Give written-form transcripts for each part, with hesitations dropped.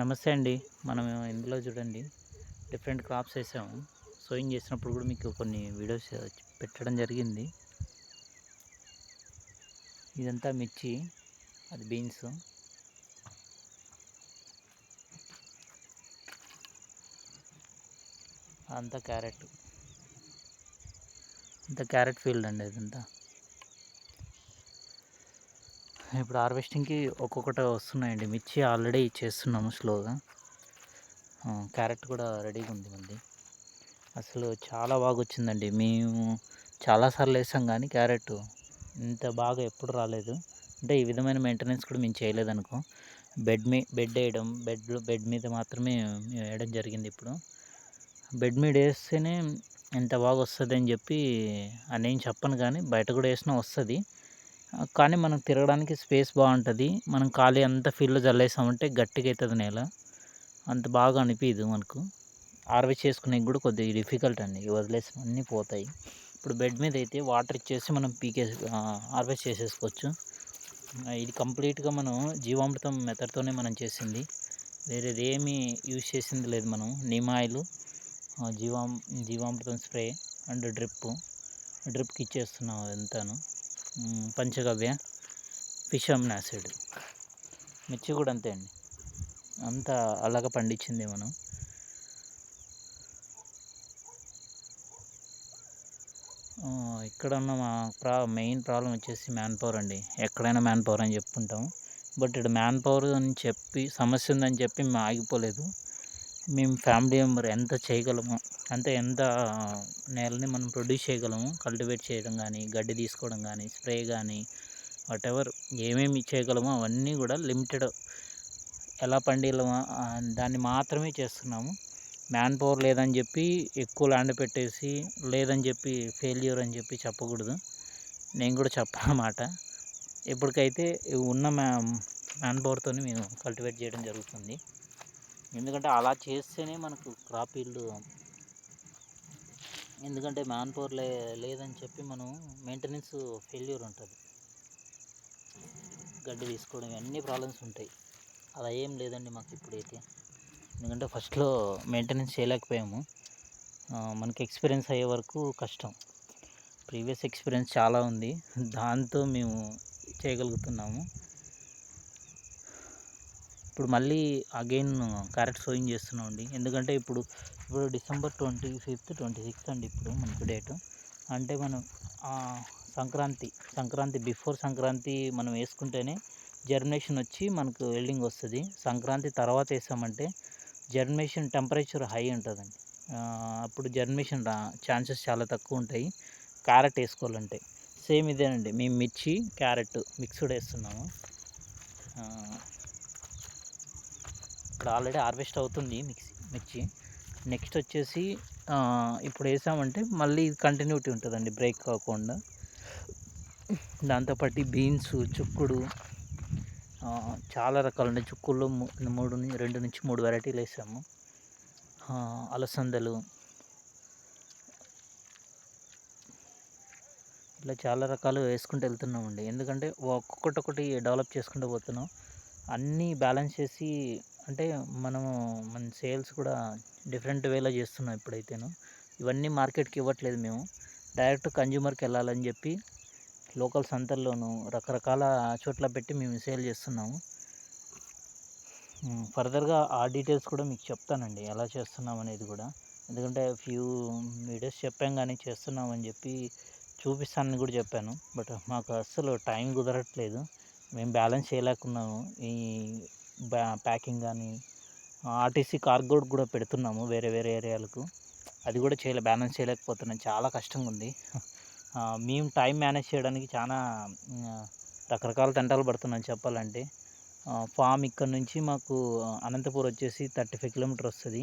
నమస్తే అండి. మనం ఇందులో చూడండి డిఫరెంట్ క్రాప్స్ వేసాము. సోయింగ్ చేసినప్పుడు కూడా మీకు కొన్ని వీడియోస్ పెట్టడం జరిగింది. ఇదంతా మిర్చి, అది బీన్స్, అంతా క్యారెట్. అంతా క్యారెట్ ఫీల్డ్ అండి ఇదంతా. ఇప్పుడు హార్వెస్టింగ్‌కి ఒక్కొక్కటి వస్తున్నాయండి. మిర్చి ఆల్రెడీ చేస్తున్నాము స్లోగా. క్యారెట్ కూడా రెడీగా ఉంది మళ్ళీ. అసలు చాలా బాగా వచ్చిందండి. మేము చాలాసార్లు వేసాం కానీ క్యారెట్ ఇంత బాగా ఎప్పుడు రాలేదు. అంటే ఈ విధమైన మెయింటెనెన్స్ కూడా మేము చేయలేదనుకో. బెడ్ వేయడం, బెడ్ మీద మాత్రమే మేము వేయడం జరిగింది ఇప్పుడు. బెడ్ మీద వేస్తేనే ఇంత బాగా వస్తుందని చెప్పి నేను చెప్పను కానీ బయట కూడా వేసినా వస్తుంది. కానీ మనం తిరగడానికి స్పేస్ బాగుంటుంది. మనం ఖాళీ అంతా ఫీల్డ్లో చల్లేసామంటే గట్టిగా అవుతుంది నేల. అంత బాగా అనిపించదు మనకు. హార్వెస్ట్ చేసుకునేకి కూడా కొద్దిగా డిఫికల్ట్ అండి. వదిలేసిన అన్నీ పోతాయి. ఇప్పుడు బెడ్ మీద అయితే వాటర్ ఇచ్చేసి మనం హార్వెస్ట్ చేసేసుకోవచ్చు. ఇది కంప్లీట్గా మనం జీవామృతం మెథడ్తోనే మనం చేసింది. వేరేది ఏమీ యూజ్ చేసింది లేదు మనం. నీమ్ ఆయిల్, జీవామృతం స్ప్రే అండ్ డ్రిప్కి ఇచ్చేస్తున్నాం అదంతాను. పంచగవ్య, ఫిష్ అమినో యాసిడ్. మిర్చి కూడా అంతే అండి. అంతా అలాగ పండించింది మనం. ఇక్కడ ఉన్న మెయిన్ ప్రాబ్లం వచ్చేసి మ్యాన్ పవర్ అండి. ఎక్కడైనా మ్యాన్ పవర్ అని చెప్పుకుంటాం. బట్ ఇక్కడ మ్యాన్ పవర్ అని చెప్పి సమస్య ఉందని చెప్పి మేము ఆగిపోలేదు. మేము ఫ్యామిలీ మెంబర్ ఎంత చేయగలమో అంటే ఎంత నేలని మనం ప్రొడ్యూస్ చేయగలము, కల్టివేట్ చేయడం కానీ, గడ్డి తీసుకోవడం కానీ, స్ప్రే కానీ, వాటెవర్ ఏమేమి చేయగలమో అవన్నీ కూడా లిమిటెడ్ ఎలా పండియగలమో దాన్ని మాత్రమే చేస్తున్నాము. మ్యాన్ పవర్ లేదని చెప్పి ఎక్కువ ల్యాండ్ పెట్టేసి లేదని చెప్పి ఫెయిల్యూర్ అని చెప్పి చెప్పకూడదు. నేను కూడా చెప్పనమాట. ఇప్పటికైతే ఉన్న మ్యాన్ పవర్తో మేము కల్టివేట్ చేయడం జరుగుతుంది. ఎందుకంటే అలా చేస్తేనే మనకు క్రాప్ ఈల్డ్. ఎందుకంటే మ్యాన్ పవర్ లేదని చెప్పి మనం మెయింటెనెన్స్ ఫెయిల్యూర్ ఉంటుంది. గడ్డి తీసుకోవడం అన్ని ప్రాబ్లమ్స్ ఉంటాయి. అలా ఏం లేదండి మాకు ఇప్పుడైతే. ఎందుకంటే ఫస్ట్లో మెయింటెనెన్స్ చేయలేకపోయాము. మనకి ఎక్స్పీరియన్స్ అయ్యే వరకు కష్టం. ప్రీవియస్ ఎక్స్పీరియన్స్ చాలా ఉంది. దాంతో మేము చేయగలుగుతున్నాము. ఇప్పుడు మళ్ళీ అగైన్ క్యారెట్ సోయింగ్ చేస్తున్నామండి. ఎందుకంటే ఇప్పుడు డిసెంబర్ 25th 26th అండి ఇప్పుడు మనకు డేటు. అంటే మనం సంక్రాంతి బిఫోర్ సంక్రాంతి మనం వేసుకుంటేనే జర్మినేషన్ వచ్చి మనకు వెల్డింగ్ వస్తుంది. సంక్రాంతి తర్వాత వేసామంటే జర్మినేషన్ టెంపరేచర్ హై ఉంటుందండి. అప్పుడు జర్మినేషన్ ఛాన్సెస్ చాలా తక్కువ ఉంటాయి క్యారెట్ వేసుకోవాలంటే. సేమ్ ఇదేనండి, మేము మిర్చి క్యారెట్ మిక్స్డ్ వేస్తున్నాము. ఇప్పుడు ఆల్రెడీ హార్వెస్ట్ అవుతుంది మిర్చి. నెక్స్ట్ వచ్చేసి ఇప్పుడు వేసామంటే మళ్ళీ కంటిన్యూటీ ఉంటుందండి, బ్రేక్ కాకుండా. దాంతోపాటు బీన్స్, చుక్కుడు, చాలా రకాలు ఉన్నాయి. చుక్కుల్లో 2 నుంచి 3 వెరైటీలు వేసాము. అలసందలు, ఇట్లా చాలా రకాలు వేసుకుంటూ వెళ్తున్నామండి. ఎందుకంటే ఒక్కొక్కటి డెవలప్ చేసుకుంటూ పోతున్నాం. అన్నీ బ్యాలెన్స్ చేసి అంటే మన సేల్స్ కూడా డిఫరెంట్ వేలో చేస్తున్నాం ఇప్పుడైతేను. ఇవన్నీ మార్కెట్కి ఇవ్వట్లేదు మేము. డైరెక్ట్ కన్జ్యూమర్కి వెళ్ళాలని చెప్పి లోకల్ సంతల్లోనూ రకరకాల చోట్ల పెట్టి మేము సేల్ చేస్తున్నాము. ఫర్దర్గా ఆ డీటెయిల్స్ కూడా మీకు చెప్తానండి, ఎలా చేస్తున్నాం అనేది కూడా. ఎందుకంటే ఫ్యూ వీడియోస్ చెప్పాం కానీ చేస్తున్నామని చెప్పి చూపిస్తానని కూడా చెప్పాను. బట్ మాకు అస్సలు టైం కుదరట్లేదు. మేము బ్యాలెన్స్ చేయలేకున్నాము. ఈ ప్యాకింగ్ కానీ ఆర్టీసీ కార్గో కూడా పెడుతున్నాము వేరే వేరే ఏరియాలకు. అది కూడా బ్యాలెన్స్ చేయలేకపోతున్నాం. చాలా కష్టంగా ఉంది. మేము టైం మేనేజ్ చేయడానికి చాలా రకరకాల తంటాలు పడుతున్నాం చెప్పాలంటే. ఫామ్ ఇక్కడ నుంచి మాకు అనంతపూర్ వచ్చేసి 35 కిలోమీటర్ వస్తుంది.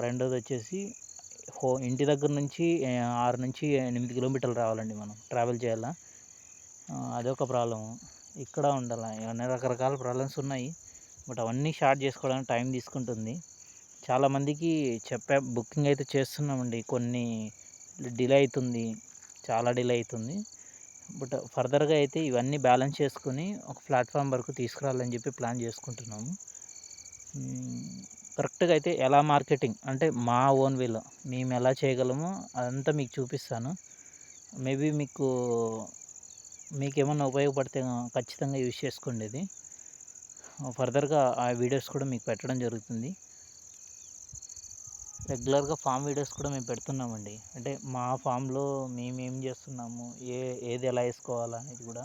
రెండోది వచ్చేసి ఇంటి దగ్గర నుంచి 6 నుంచి 8 కిలోమీటర్లు రావాలండి, మనం ట్రావెల్ చేయాలా. అదొక ప్రాబ్లము. ఇక్కడ ఉండాలి. ఇవన్నీ రకరకాల ప్రాబ్లమ్స్ ఉన్నాయి. బట్ అవన్నీ షార్ట్ చేసుకోవడానికి టైం తీసుకుంటుంది. చాలామందికి బుకింగ్ అయితే చేస్తున్నామండి. కొన్ని డిలే అవుతుంది, చాలా డిలే అవుతుంది. బట్ ఫర్దర్గా అయితే ఇవన్నీ బ్యాలెన్స్ చేసుకొని ఒక ప్లాట్ఫామ్ వరకు తీసుకురావాలని చెప్పి ప్లాన్ చేసుకుంటున్నాము. కరెక్ట్‌గా అయితే ఎలా మార్కెటింగ్ అంటే మా ఓన్ వేలో మేమెలా చేయగలమో అదంతా మీకు చూపిస్తాను. మేబీ మీకేమన్నా ఉపయోగపడితే ఖచ్చితంగా యూజ్ చేసుకోండి ఇది. ఫర్దర్‌గా ఆ వీడియోస్ కూడా మీకు పెట్టడం జరుగుతుంది. రెగ్యులర్‌గా ఫార్మ్ వీడియోస్ కూడా మేము పెడుతున్నామండి. అంటే మా ఫామ్‌లో మేమేం చేస్తున్నాము, ఏది ఎలా ఏసుకోవాలా అనేది కూడా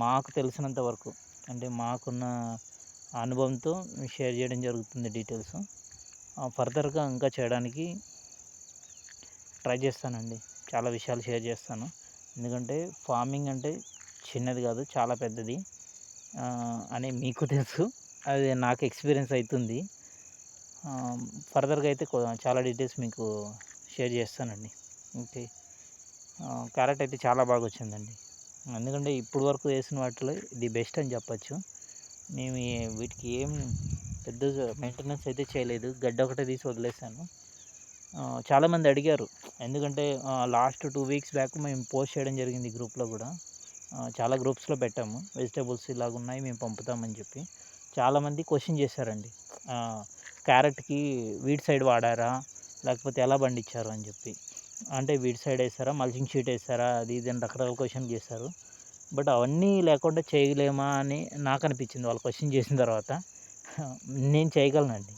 మాకు తెలిసినంత వరకు అంటే మాకున్న అనుభవంతో షేర్ చేయడం జరుగుతుంది డీటెయిల్స్. ఫర్దర్‌గా ఇంకా చేయడానికి ట్రై చేస్తానండి. చాలా విషయాలు షేర్ చేస్తాను. ఎందుకంటే ఫార్మింగ్ అంటే చిన్నది కాదు, చాలా పెద్దది అని మీకు తెలుసు. అది నాకు ఎక్స్‌పీరియన్స్ అయితుంది. ఫర్దర్‌గా అయితే చాలా డీటెయిల్స్ మీకు షేర్ చేస్తానండి. ఓకే. క్యారెట్ అయితే చాలా బాగా వచ్చిందండి. ఎందుకంటే ఇప్పటి వరకు వేసిన వాటిలో ఇది బెస్ట్ అని చెప్పొచ్చు. మేము వీటికి ఏం పెద్దగా మెయింటెనెన్స్ అయితే చేయలేదు. గడ్డి ఒకటే తీసి వదిలేసాను. చాలామంది అడిగారు. ఎందుకంటే లాస్ట్ 2 వీక్స్ బ్యాక్ మేము పోస్ట్ చేయడం జరిగింది గ్రూప్‌లో గూడా. చాలా గ్రూప్స్‌లో పెట్టాము. వెజిటబుల్స్ ఇలాగున్నాయి మేము పంపుతామని చెప్పి. చాలామంది క్వెషన్ చేశారండి. క్యారెట్‌కి వీడ్ సైడ్ వాడారా? లేకపోతే ఎలా పండించారు అని చెప్పి. అంటే వీడ్ సైడ్ ఏసారా? మల్చింగ్ షీట్ ఏసారా? అది ఇది అని రకరకాల క్వెషన్‌లు చేశారు. బట్ అవన్నీ లేకుండా చేయలేమా అని నాకనిపించింది వాళ్ళు క్వెషన్ చేసిన తర్వాత. నేను చేయగలనండి.